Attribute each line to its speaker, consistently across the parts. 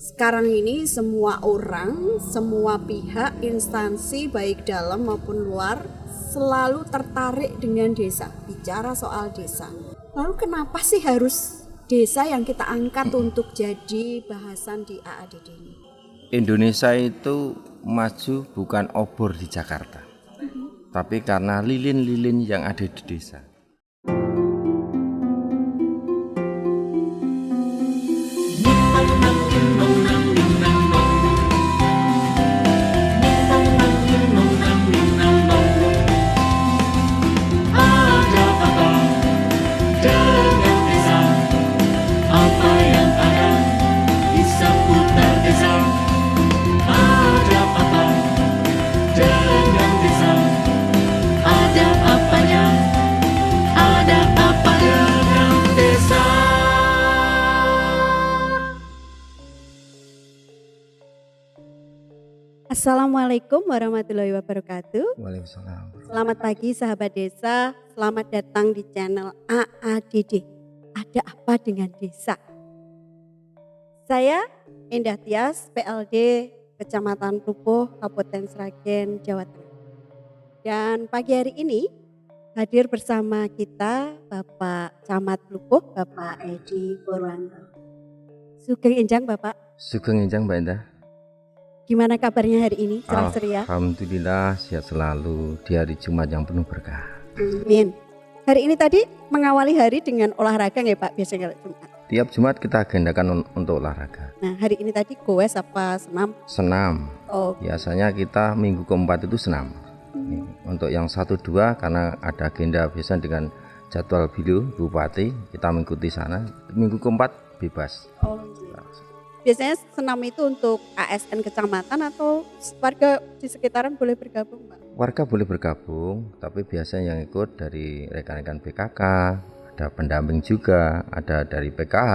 Speaker 1: Sekarang ini semua orang, semua pihak, instansi baik dalam maupun luar selalu tertarik dengan desa, bicara soal desa. Lalu kenapa sih harus desa yang kita angkat untuk jadi bahasan di AADD ini?
Speaker 2: Indonesia itu maju bukan obor di Jakarta, tapi karena lilin-lilin yang ada di desa.
Speaker 1: Assalamualaikum warahmatullahi wabarakatuh.
Speaker 2: Waalaikumsalam.
Speaker 1: Selamat pagi sahabat desa, selamat datang di channel AADD. Ada apa dengan desa? Saya Endah Tias, PLD Kecamatan Plupuh, Kabupaten Sragen, Jawa Tengah. Dan pagi hari ini hadir bersama kita Bapak Camat Plupuh, Bapak Edi Purwanto. Sugeng Enjang Bapak.
Speaker 2: Sugeng Enjang Mbak Endah.
Speaker 1: Gimana kabarnya hari ini? Cerah ceria?
Speaker 2: Alhamdulillah sehat selalu di hari Jumat yang penuh berkah.
Speaker 1: Amin. Hari ini tadi mengawali hari dengan olahraga nggak Pak? Biasanya kalau Jumat.
Speaker 2: Tiap Jumat kita agendakan untuk olahraga.
Speaker 1: Nah hari ini tadi goes apa senam?
Speaker 2: Senam.
Speaker 1: Oh.
Speaker 2: Biasanya kita minggu keempat itu senam. Untuk yang 1-2 karena ada agenda biasa dengan jadwal Bupati, kita mengikuti sana. Minggu keempat bebas.
Speaker 1: Oh. Biasanya senam itu untuk ASN kecamatan atau warga di sekitaran boleh bergabung Pak?
Speaker 2: Warga boleh bergabung, tapi biasanya yang ikut dari rekan-rekan PKK, ada pendamping juga, ada dari PKH,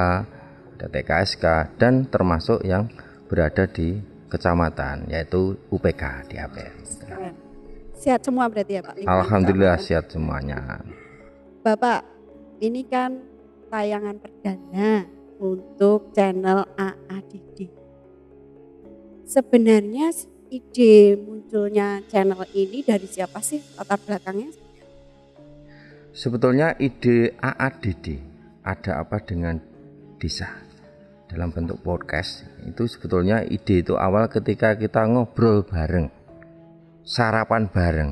Speaker 2: ada TKSK, dan termasuk yang berada di kecamatan, yaitu UPK di APR.
Speaker 1: Sehat semua berarti ya Pak?
Speaker 2: Alhamdulillah sehat semuanya.
Speaker 1: Bapak, ini kan tayangan perdana untuk channel AADD. Sebenarnya ide munculnya channel ini dari siapa sih, latar belakangnya?
Speaker 2: Sebetulnya ide AADD ada apa dengan desa dalam bentuk podcast itu sebetulnya ide itu awal ketika kita ngobrol bareng, sarapan bareng,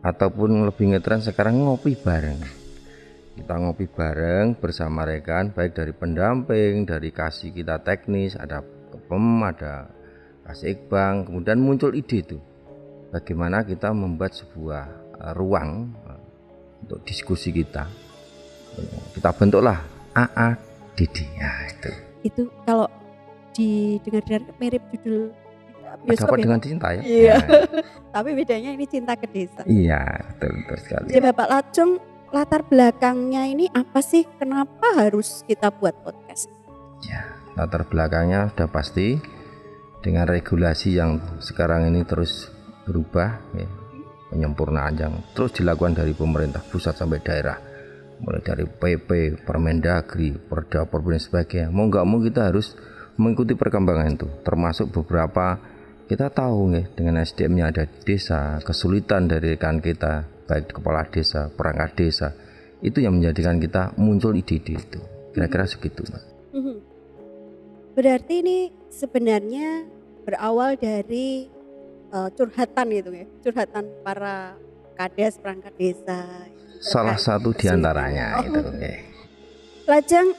Speaker 2: ataupun lebih ngetren sekarang ngopi bareng. Kita ngopi bareng bersama rekan baik dari pendamping, dari kasih kita teknis, ada ada kasih Iqbal, kemudian muncul ide itu bagaimana kita membuat sebuah ruang untuk diskusi kita bentuklah AADD. Nah,
Speaker 1: itu kalau didengar-dengar mirip judul bioskop
Speaker 2: Dapat
Speaker 1: ya?
Speaker 2: dengan cinta ya.
Speaker 1: Iya.
Speaker 2: Ya.
Speaker 1: Tapi bedanya ini cinta ke desa.
Speaker 2: Iya, betul sekali.
Speaker 1: Jadi Bapak Lacung, latar belakangnya ini apa sih? Kenapa harus kita buat podcast?
Speaker 2: Ya, latar belakangnya sudah pasti dengan regulasi yang sekarang ini terus berubah, ya, penyempurnaan yang terus dilakukan dari pemerintah pusat sampai daerah, mulai dari PP, Permendagri, Perda, Permen sebagainya. Mau nggak mau kita harus mengikuti perkembangan itu, termasuk beberapa kita tahu ya, dengan SDM-nya ada di desa, kesulitan dari rekan kita, baik kepala desa, perangkat desa, itu yang menjadikan kita muncul ide-ide itu. Kira-kira segitu, Mbak.
Speaker 1: Berarti ini sebenarnya berawal dari curhatan gitu ya, curhatan para kades, perangkat desa.
Speaker 2: Salah satu diantaranya itu.
Speaker 1: Lajeng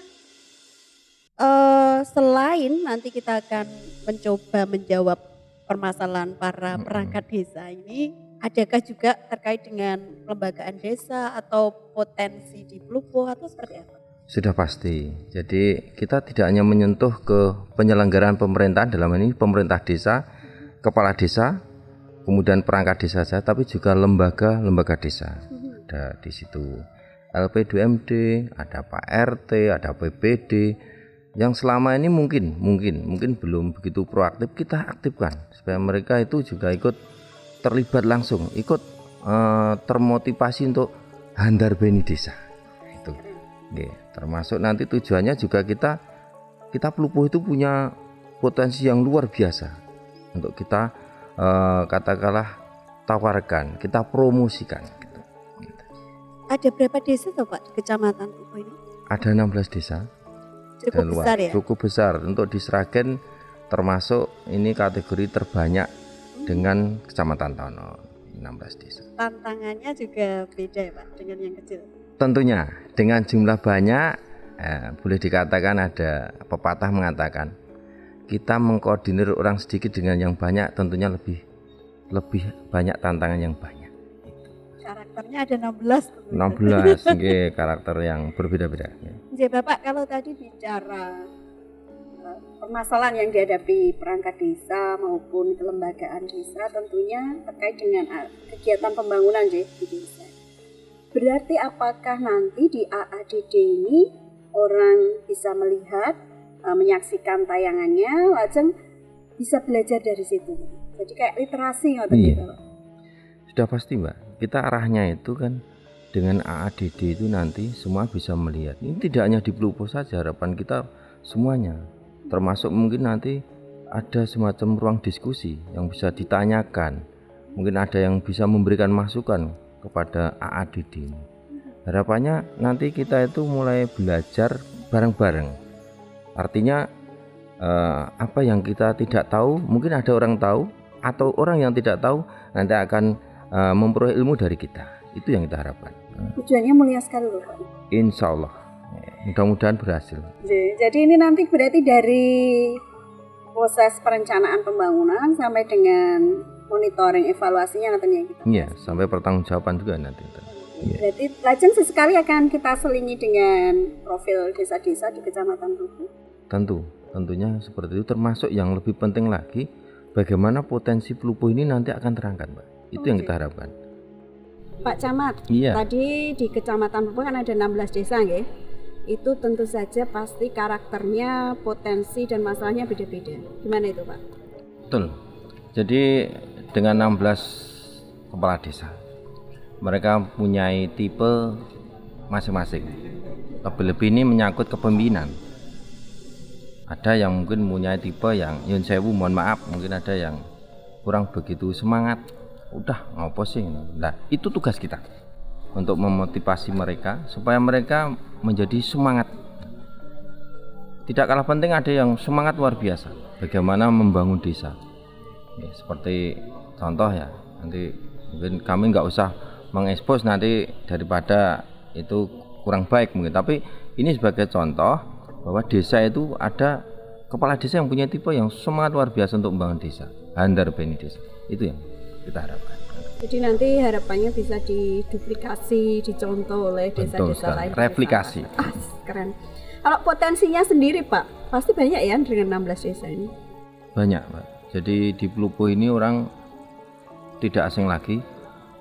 Speaker 1: selain nanti kita akan mencoba menjawab permasalahan para perangkat desa ini, adakah juga terkait dengan kelembagaan desa atau potensi di Plupuh atau seperti apa?
Speaker 2: Sudah pasti. Jadi kita tidak hanya menyentuh ke penyelenggaraan pemerintahan, dalam ini pemerintah desa, kepala desa, kemudian perangkat desa saja, tapi juga lembaga desa. Ada di situ LP2MD, ada Pak RT, ada PPD, yang selama ini mungkin belum begitu proaktif, kita aktifkan supaya mereka itu juga ikut terlibat langsung, ikut termotivasi untuk handar beni desa itu. Termasuk nanti tujuannya juga kita Plupuh itu punya potensi yang luar biasa untuk kita katakanlah tawarkan, kita promosikan gitu.
Speaker 1: Ada berapa desa toh Pak di Kecamatan Pupuh ini?
Speaker 2: Ada 16 desa.
Speaker 1: Cukup
Speaker 2: dan luar.
Speaker 1: besar ya?
Speaker 2: Cukup besar untuk di Sragen, termasuk ini kategori terbanyak dengan Kecamatan Tono, 16 desa.
Speaker 1: Tantangannya juga beda ya Pak dengan yang kecil?
Speaker 2: Tentunya dengan jumlah banyak, boleh dikatakan ada pepatah mengatakan kita mengkoordinir orang sedikit dengan yang banyak, tentunya lebih banyak tantangan yang banyak.
Speaker 1: Karakternya ada 16.
Speaker 2: 16 okay, karakter yang berbeda-beda.
Speaker 1: Ya Bapak, kalau tadi bicara permasalahan yang dihadapi perangkat desa maupun kelembagaan desa, tentunya terkait dengan kegiatan pembangunan di desa. Berarti apakah nanti di AADD ini orang bisa melihat, menyaksikan tayangannya, lajeng bisa belajar dari situ? Jadi kayak literasi atau gitu?
Speaker 2: Sudah pasti Mbak, kita arahnya itu kan dengan AADD itu nanti semua bisa melihat. Ini tidak hanya di Plupo saja, harapan kita semuanya. Termasuk mungkin nanti ada semacam ruang diskusi yang bisa ditanyakan. Mungkin ada yang bisa memberikan masukan kepada AADD ini. Harapannya nanti kita itu mulai belajar bareng-bareng. Artinya apa yang kita tidak tahu, mungkin ada orang tahu, atau orang yang tidak tahu nanti akan memperoleh ilmu dari kita. Itu yang kita harapkan.
Speaker 1: Tujuannya mulia sekali loh Pak.
Speaker 2: Insya Allah, mudah-mudahan berhasil.
Speaker 1: Jadi ini nanti berarti dari proses perencanaan pembangunan sampai dengan monitoring evaluasinya nantinya gitu.
Speaker 2: Iya, sampai pertanggungjawaban juga nanti. Ya.
Speaker 1: Berarti lajeng sesekali akan kita selingi dengan profil desa-desa di Kecamatan Pupuh.
Speaker 2: Tentunya seperti itu, termasuk yang lebih penting lagi bagaimana potensi Plupo ini nanti akan terangkat, Mbak. Itu yang kita harapkan.
Speaker 1: Pak Camat, tadi di Kecamatan Pupuh kan ada 16 desa nggih. Itu tentu saja pasti karakternya, potensi dan masalahnya beda-beda. Gimana itu, Pak?
Speaker 2: Betul. Jadi dengan 16 kepala desa, mereka mempunyai tipe masing-masing. Lebih-lebih ini menyangkut kepemimpinan. Ada yang mungkin mempunyai tipe yang yun sewu, mohon maaf, mungkin ada yang kurang begitu semangat. Udah ngopo sih. Nah, itu tugas kita untuk memotivasi mereka supaya mereka menjadi semangat. Tidak kalah penting ada yang semangat luar biasa bagaimana membangun desa. Ya, seperti contoh ya, nanti mungkin kami nggak usah mengekspos nanti daripada itu kurang baik mungkin, tapi ini sebagai contoh bahwa desa itu ada kepala desa yang punya tipe yang semangat luar biasa untuk membangun desa, handar beni desa. Itu yang kita harapkan.
Speaker 1: Jadi nanti harapannya bisa diduplikasi, dicontoh oleh desa-desa lain.
Speaker 2: Replikasi.
Speaker 1: Keren. Kalau potensinya sendiri Pak, pasti banyak ya dengan 16 desa ini? Banyak
Speaker 2: Pak. Jadi di Plupo ini orang tidak asing lagi.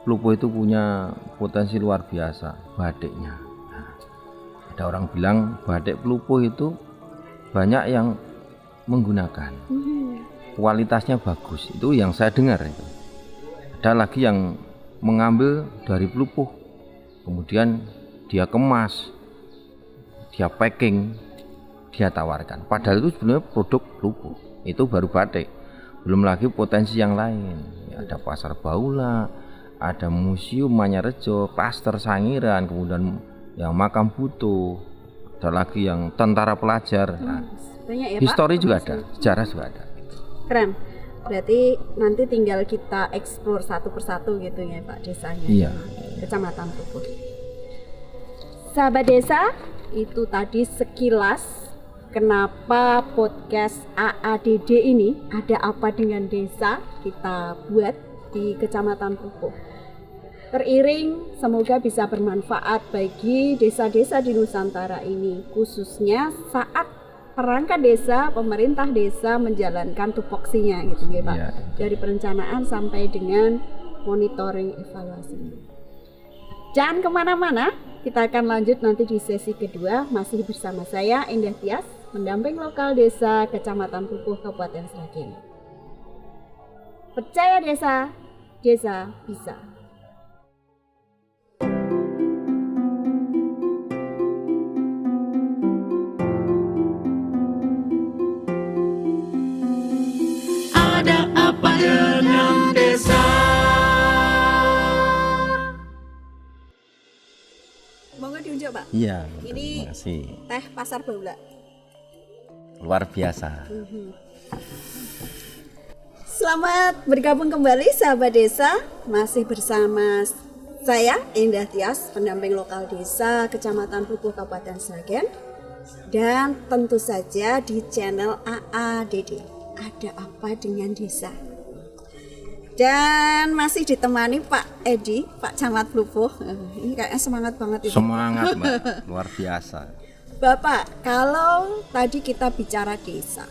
Speaker 2: Plupo itu punya potensi luar biasa, batiknya. Nah, ada orang bilang batik Plupo itu banyak yang menggunakan. Kualitasnya bagus. Itu yang saya dengar itu. Ada lagi yang mengambil dari Plupo, kemudian dia kemas, dia packing, dia tawarkan. Padahal itu sebenarnya produk Plupo. Itu baru batik. Belum lagi potensi yang lain. Ya, ada pasar Baula, ada museum Manyarejo, klaster Sangiran, kemudian yang makam Buto, ada lagi yang tentara pelajar. Nah,
Speaker 1: banyak ya,
Speaker 2: histori
Speaker 1: Pak?
Speaker 2: juga ada, sejarah juga ada.
Speaker 1: Keren. Berarti nanti tinggal kita eksplor satu persatu gitu ya Pak desanya.
Speaker 2: Iya.
Speaker 1: Kecamatan Pupuh. Sahabat desa, itu tadi sekilas kenapa podcast AADD ini ada apa dengan desa kita buat di Kecamatan Pupuh. Teriring semoga bisa bermanfaat bagi desa-desa di Nusantara ini, khususnya saat perangkat desa, pemerintah desa menjalankan tupoksinya gitu ya Pak. Ya. Dari perencanaan sampai dengan monitoring evaluasi. Jangan kemana-mana, kita akan lanjut nanti di sesi kedua, masih bersama saya Indah Tias, pendamping lokal desa Kecamatan Pupuh Kabupaten Sragen. Percaya desa, desa bisa.
Speaker 3: Ada apa dengan desa?
Speaker 1: Monggo diunjuk Pak.
Speaker 2: Iya.
Speaker 1: Ini
Speaker 2: Terima kasih.
Speaker 1: teh pasar Baula.
Speaker 2: Luar biasa.
Speaker 1: Selamat bergabung kembali sahabat desa. Masih bersama saya Indah Tias, pendamping lokal desa Kecamatan Pupuh Kabupaten Sragen. Dan tentu saja di channel AADD. Ada apa dengan desa? Dan masih ditemani Pak Edi, Pak Camat Pupuh. Ini kayaknya semangat banget itu.
Speaker 2: Semangat Mbak, luar biasa.
Speaker 1: Bapak, kalau tadi kita bicara desa,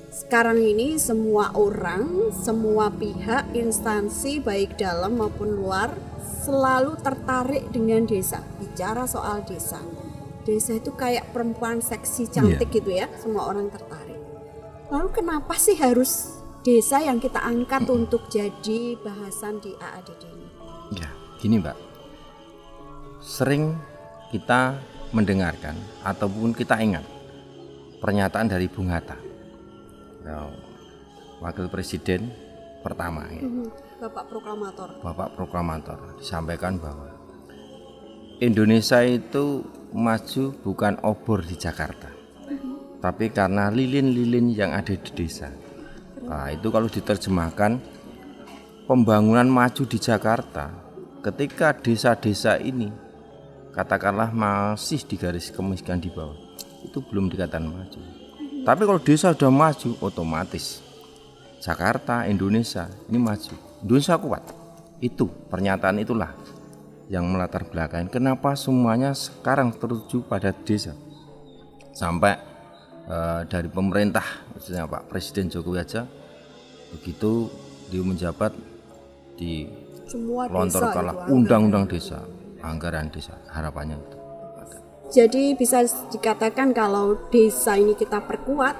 Speaker 1: sekarang ini semua orang, semua pihak, instansi baik dalam maupun luar selalu tertarik dengan desa. Bicara soal desa, desa itu kayak perempuan seksi cantik gitu ya, semua orang tertarik. Lalu kenapa sih harus desa yang kita angkat untuk jadi bahasan di AADD ini?
Speaker 2: Ya, gini Mbak, sering kita mendengarkan ataupun kita ingat pernyataan dari Bung Hatta, Wakil Presiden pertama ya. Bapak Proklamator disampaikan bahwa Indonesia itu maju bukan obor di Jakarta, tapi karena lilin-lilin yang ada di desa. Nah, itu kalau diterjemahkan, pembangunan maju di Jakarta ketika desa-desa ini katakanlah masih di garis kemiskinan di bawah, itu belum dikatakan maju. Tapi kalau desa sudah maju, otomatis Jakarta, Indonesia ini maju. Indonesia kuat. Itu pernyataan itulah yang melatar belakangi kenapa semuanya sekarang tertuju pada desa. Sampai dari pemerintah, maksudnya Pak Presiden Jokowi aja, begitu dia menjabat di lontorkanlah undang-undang desa, anggaran desa, harapannya itu.
Speaker 1: Jadi bisa dikatakan kalau desa ini kita perkuat,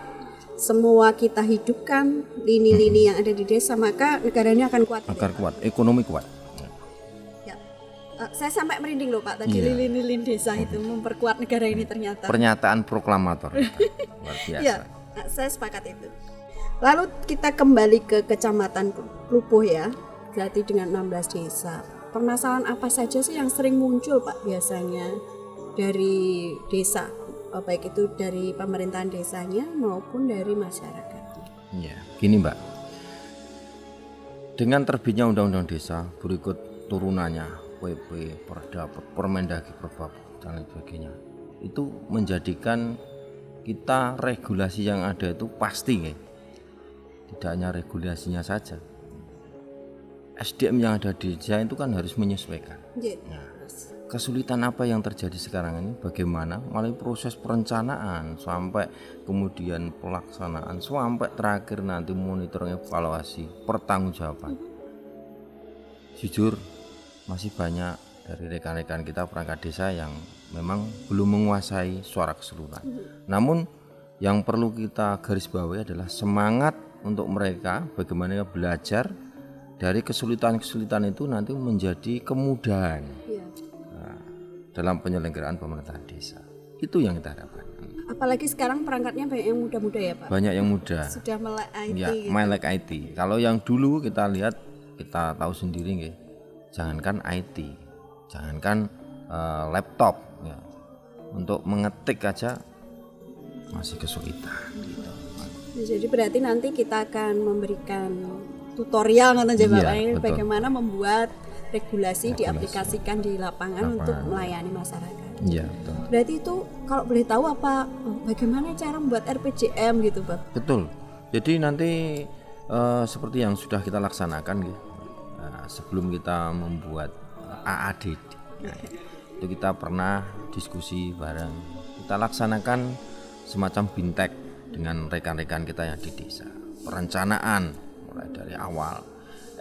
Speaker 1: semua kita hidupkan lini-lini yang ada di desa, maka negara ini akan kuat.
Speaker 2: Agar kuat, ekonomi kuat.
Speaker 1: Ya. Saya sampai merinding loh Pak, tadi lini-lini desa itu memperkuat negara ini ternyata.
Speaker 2: Pernyataan proklamator. Luar biasa.
Speaker 1: Ya, saya sepakat itu. Lalu kita kembali ke Kecamatan Pupuh ya, berarti dengan 16 desa. Permasalahan apa saja sih yang sering muncul Pak biasanya dari desa, baik itu dari pemerintahan desanya maupun dari masyarakat?
Speaker 2: Ya, gini Mbak, dengan terbitnya undang-undang desa berikut turunannya PP, Perda, Permendagri, Perbap dan lain sebagainya, itu menjadikan kita regulasi yang ada itu pasti, tidak hanya regulasinya saja, SDM yang ada di desa itu kan harus menyesuaikan. Nah, kesulitan apa yang terjadi sekarang ini? Bagaimana mulai proses perencanaan sampai kemudian pelaksanaan sampai terakhir nanti monitoring, evaluasi, pertanggungjawaban. Jujur masih banyak dari rekan-rekan kita perangkat desa yang memang belum menguasai suara keseluruhan. Namun yang perlu kita garis bawahi adalah semangat untuk mereka bagaimana belajar dari kesulitan-kesulitan itu nanti menjadi kemudahan dalam penyelenggaraan pemerintahan desa. Itu yang kita harapkan.
Speaker 1: Apalagi sekarang perangkatnya banyak yang muda-muda ya Pak.
Speaker 2: Banyak yang muda.
Speaker 1: Sudah melek IT.
Speaker 2: Ya,
Speaker 1: gitu.
Speaker 2: melek IT. Kalau yang dulu kita lihat, kita tahu sendiri jangankan IT, jangankan laptop ya. Untuk mengetik aja masih kesulitan gitu.
Speaker 1: Jadi berarti nanti kita akan memberikan tutorial ini bagaimana membuat regulasi diaplikasikan di lapangan untuk melayani masyarakat.
Speaker 2: Iya, betul.
Speaker 1: Berarti itu kalau boleh tahu bagaimana cara membuat RPJM gitu, Pak?
Speaker 2: Betul. Jadi nanti seperti yang sudah kita laksanakan sebelum kita membuat AADD. Itu kita pernah diskusi bareng. Kita laksanakan semacam bintek dengan rekan-rekan kita yang di desa. Perencanaan mulai dari awal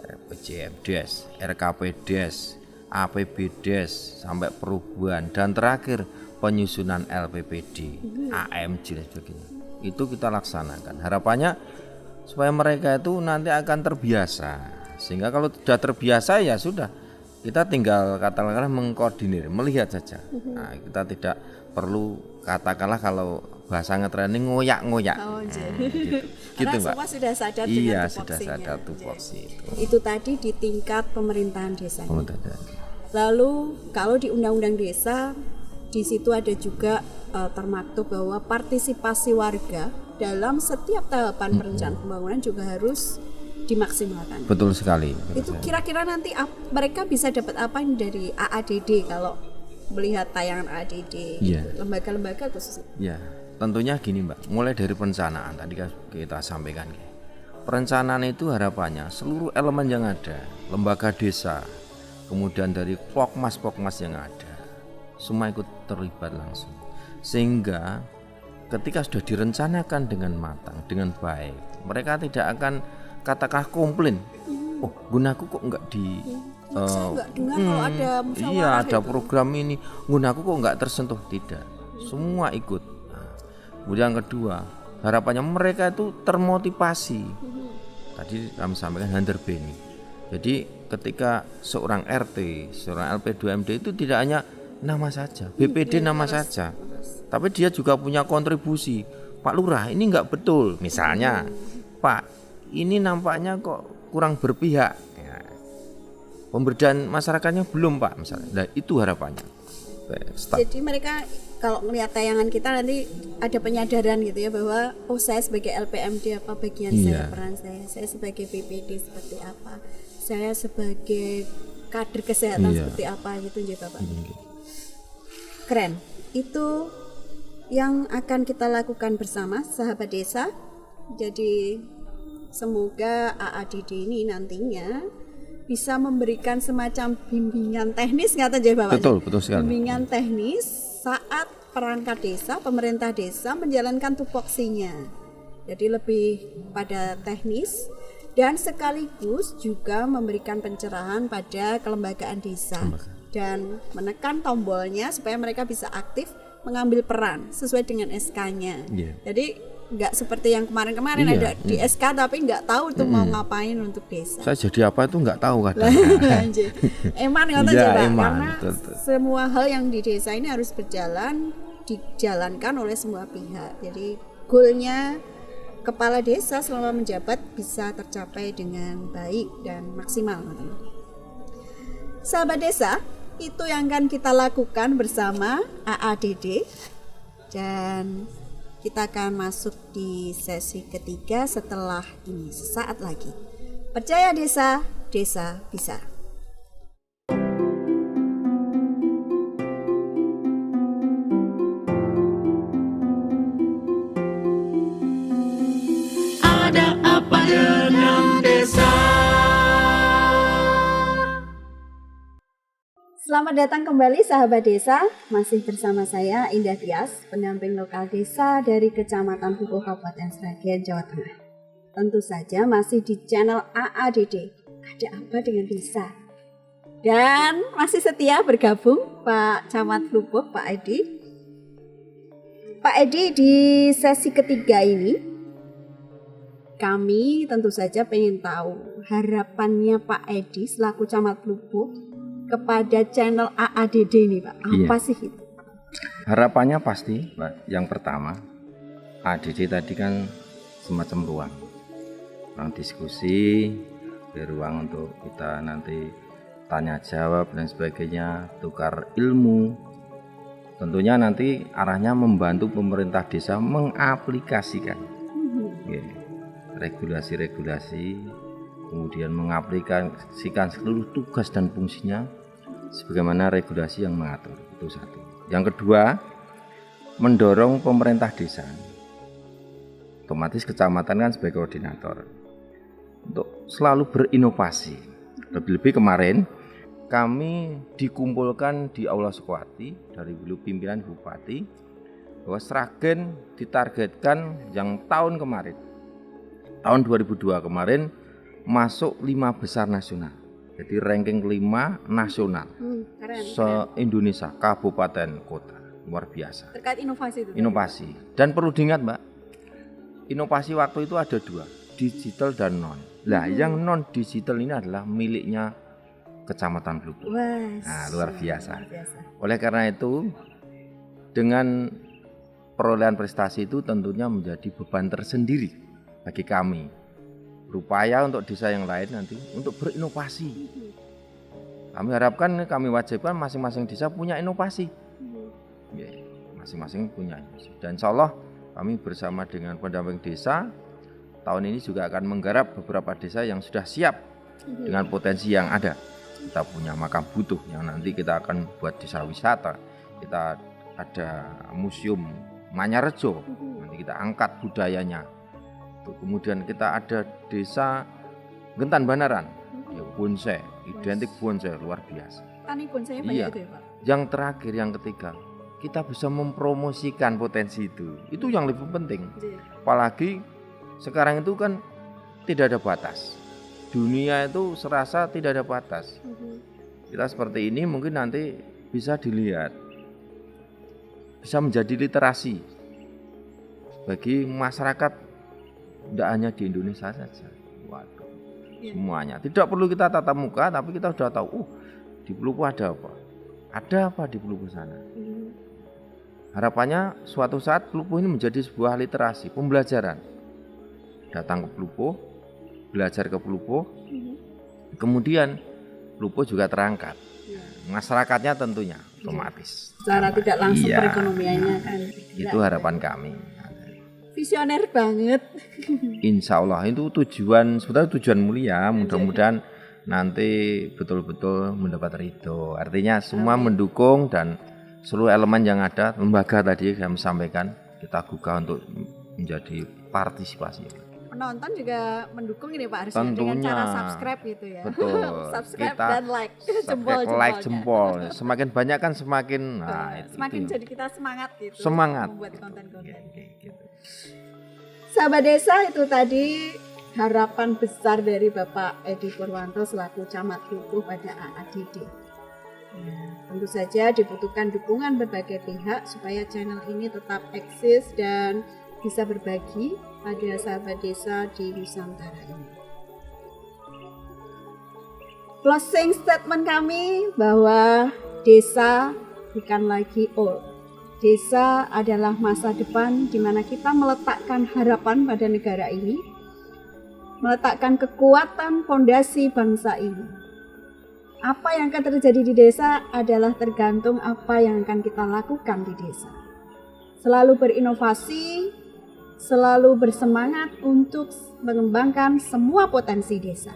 Speaker 2: RPJM Des, RKP Des, APB Des sampai perubahan dan terakhir penyusunan LPPD, AMJ dan sebagainya. Itu kita laksanakan. Harapannya supaya mereka itu nanti akan terbiasa. Sehingga kalau sudah terbiasa ya sudah. Kita tinggal katakanlah mengkoordinir, melihat saja. Nah, kita tidak perlu katakanlah kalau bahasa ngetren ini ngoyak-ngoyak.
Speaker 1: Oh,
Speaker 2: gitu.
Speaker 1: Karena
Speaker 2: Mbak.
Speaker 1: semua sudah sadar
Speaker 2: Iya,
Speaker 1: dengan
Speaker 2: sudah
Speaker 1: tupoksinya.
Speaker 2: sadar tupoksi itu.
Speaker 1: Itu tadi di tingkat pemerintahan desa.
Speaker 2: Oh, tidak.
Speaker 1: Lalu kalau di undang-undang desa di situ ada juga termaktub bahwa partisipasi warga dalam setiap tahapan perencanaan pembangunan juga harus dimaksimalkan.
Speaker 2: Betul sekali.
Speaker 1: Itu kira-kira nanti mereka bisa dapat apa dari AADD kalau melihat tayangan AADD,
Speaker 2: Iya.
Speaker 1: lembaga-lembaga khusus?
Speaker 2: Ya, tentunya gini Mbak, mulai dari perencanaan tadi kan kita sampaikan. Perencanaan itu harapannya seluruh elemen yang ada, lembaga desa, kemudian dari pokmas yang ada, semua ikut terlibat langsung. Sehingga ketika sudah direncanakan dengan matang, dengan baik, mereka tidak akan katakanlah komplain. Oh, gunaku kok enggak di
Speaker 1: Saya nggak dengar kalau ada musyawarah.
Speaker 2: iya ada
Speaker 1: itu.
Speaker 2: program ini, gunaku kok enggak tersentuh. Tidak, semua ikut. Nah, kemudian yang kedua, harapannya mereka itu termotivasi. Tadi kami sampaikan Hunter Benny. Jadi ketika seorang RT, seorang LP2MD itu tidak hanya nama saja, BPD nama saja, tapi dia juga punya kontribusi. Pak Lurah ini enggak betul, misalnya, Pak ini nampaknya kok kurang berpihak. Ya. Pemberdayaan masyarakatnya belum Pak, misalnya. Nah itu harapannya.
Speaker 1: Jadi mereka kalau melihat tayangan kita nanti ada penyadaran gitu ya bahwa oh saya sebagai LPMD apa bagian saya, peran saya sebagai BPD seperti apa, saya sebagai kader kesehatan seperti apa gitu ya Bapak. Keren. Itu yang akan kita lakukan bersama sahabat desa. Jadi semoga AADD ini nantinya bisa memberikan semacam bimbingan teknis nggak tahu Bapak?
Speaker 2: Betul sekali.
Speaker 1: Bimbingan teknis saat perangkat desa, pemerintah desa menjalankan tupoksinya. Jadi lebih pada teknis dan sekaligus juga memberikan pencerahan pada kelembagaan desa dan menekan tombolnya supaya mereka bisa aktif mengambil peran sesuai dengan SK-nya. Jadi nggak seperti yang kemarin-kemarin ada di SK tapi nggak tahu tuh mau ngapain untuk desa.
Speaker 2: Saya jadi apa itu nggak tahu kadang.
Speaker 1: Eman ngoten
Speaker 2: Iya,
Speaker 1: Pak,
Speaker 2: eman,
Speaker 1: karena
Speaker 2: betul.
Speaker 1: semua hal yang di desa ini harus dijalankan oleh semua pihak. Jadi goalnya kepala desa selama menjabat bisa tercapai dengan baik dan maksimal. Sahabat desa, itu yang akan kita lakukan bersama AADD dan kita akan masuk di sesi ketiga setelah ini sesaat lagi. Percaya desa, desa bisa.
Speaker 3: Ada apa dengan desa?
Speaker 1: Selamat datang kembali sahabat desa, masih bersama saya Indah Tias, pendamping lokal desa dari Kecamatan Bukuh Kabupaten Sragen, Jawa Tengah. Tentu saja masih di channel AADD, ada apa dengan desa? Dan masih setia bergabung Pak Camat Lubuk, Pak Edi. Pak Edi, di sesi ketiga ini kami tentu saja pengen tahu harapannya Pak Edi selaku Camat Lubuk kepada channel AADD ini Pak. Apa sih itu?
Speaker 2: Harapannya pasti Pak, yang pertama AADD tadi kan semacam ruang diskusi, ruang untuk kita nanti tanya jawab dan sebagainya, tukar ilmu. Tentunya nanti arahnya membantu pemerintah desa mengaplikasikan regulasi-regulasi, kemudian mengaplikasikan seluruh tugas dan fungsinya sebagaimana regulasi yang mengatur. Itu satu. Yang kedua, mendorong pemerintah desa, otomatis kecamatan kan sebagai koordinator, untuk selalu berinovasi. Lebih-lebih kemarin kami dikumpulkan di Aula Sukowati dari pimpinan Bupati bahwa Sragen ditargetkan yang tahun kemarin, tahun 2002 kemarin masuk 5 besar nasional. Jadi ranking 5 nasional se-Indonesia, kabupaten, kota. Luar biasa.
Speaker 1: Terkait inovasi itu.
Speaker 2: Inovasi. Dan perlu diingat Mbak, inovasi waktu itu ada 2, digital dan non. Nah, yang non digital ini adalah miliknya Kecamatan Blubuk. Nah, luar biasa. Oleh karena itu dengan perolehan prestasi itu tentunya menjadi beban tersendiri bagi kami. Berupaya untuk desa yang lain nanti untuk berinovasi. Kami harapkan, kami wajibkan masing-masing desa punya inovasi. Ya, masing-masing punya inovasi. Dan insya Allah kami bersama dengan pendamping desa tahun ini juga akan menggarap beberapa desa yang sudah siap dengan potensi yang ada. Kita punya makam butuh yang nanti kita akan buat desa wisata. Kita ada museum Manyarejo, nanti kita angkat budayanya. Kemudian kita ada desa Gentan Banaran, ya bonsai, identik bonsai luar biasa.
Speaker 1: Tani bonsai banyak
Speaker 2: Iya.
Speaker 1: itu ya Pak?
Speaker 2: Yang terakhir, yang ketiga, kita bisa mempromosikan potensi itu. Itu yang lebih penting.
Speaker 1: Iya.
Speaker 2: Apalagi sekarang itu kan tidak ada batas. Dunia itu serasa tidak ada batas. Kita seperti ini mungkin nanti bisa dilihat, bisa menjadi literasi bagi masyarakat, tidak hanya di Indonesia saja. Waduh, semuanya. Tidak perlu kita tatap muka, tapi kita sudah tahu, di Pelupu ada apa? Ada apa di Pelupu sana? Harapannya suatu saat Pelupu ini menjadi sebuah literasi, pembelajaran. Datang ke Pelupu, belajar ke Pelupu, kemudian Pelupu juga terangkat. Masyarakatnya tentunya otomatis.
Speaker 1: Secara tidak langsung
Speaker 2: Iya.
Speaker 1: perekonomiannya kan.
Speaker 2: Itu harapan kami.
Speaker 1: Visioner banget.
Speaker 2: Insya Allah itu tujuan, sebetulnya tujuan mulia. Mudah-mudahan nanti betul-betul mendapat ridho. Artinya semua mendukung dan seluruh elemen yang ada, lembaga tadi kami sampaikan, kita gugah untuk menjadi partisipasi.
Speaker 1: Penonton juga mendukung ini Pak Aris
Speaker 2: Tentunya.
Speaker 1: dengan cara subscribe gitu ya.
Speaker 2: Betul.
Speaker 1: Subscribe
Speaker 2: Kita
Speaker 1: dan like.
Speaker 2: Subscribe, like, jempol. Semakin banyak kan semakin
Speaker 1: semakin
Speaker 2: itu.
Speaker 1: jadi kita semangat gitu.
Speaker 2: Semangat.
Speaker 1: Membuat konten-konten.
Speaker 2: Gitu.
Speaker 1: Sahabat desa, itu tadi harapan besar dari Bapak Edi Purwanto selaku Camat Pelupu pada AADD. Tentu saja dibutuhkan dukungan berbagai pihak supaya channel ini tetap eksis dan bisa berbagi pada sahabat desa di Nusantara ini. Closing statement kami bahwa desa bukan lagi old. Desa adalah masa depan di mana kita meletakkan harapan pada negara ini, meletakkan kekuatan fondasi bangsa ini. Apa yang akan terjadi di desa adalah tergantung apa yang akan kita lakukan di desa. Selalu berinovasi, selalu bersemangat untuk mengembangkan semua potensi desa.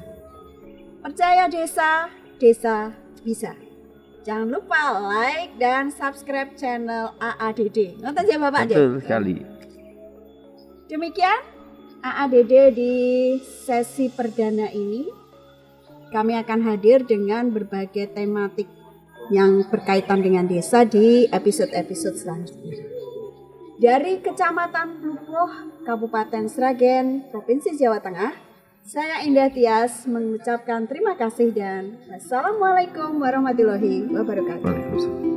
Speaker 1: Percaya desa, desa bisa. Jangan lupa like dan subscribe channel AADD. Nonton ya Bapak Dek?
Speaker 2: Betul sekali.
Speaker 1: Demikian AADD di sesi perdana ini. Kami akan hadir dengan berbagai tematik yang berkaitan dengan desa di episode-episode selanjutnya. Dari Kecamatan Pelupuh, Kabupaten Sragen, Provinsi Jawa Tengah, saya Indah Tias mengucapkan terima kasih dan wassalamualaikum warahmatullahi wabarakatuh.
Speaker 2: Waalaikumsalam.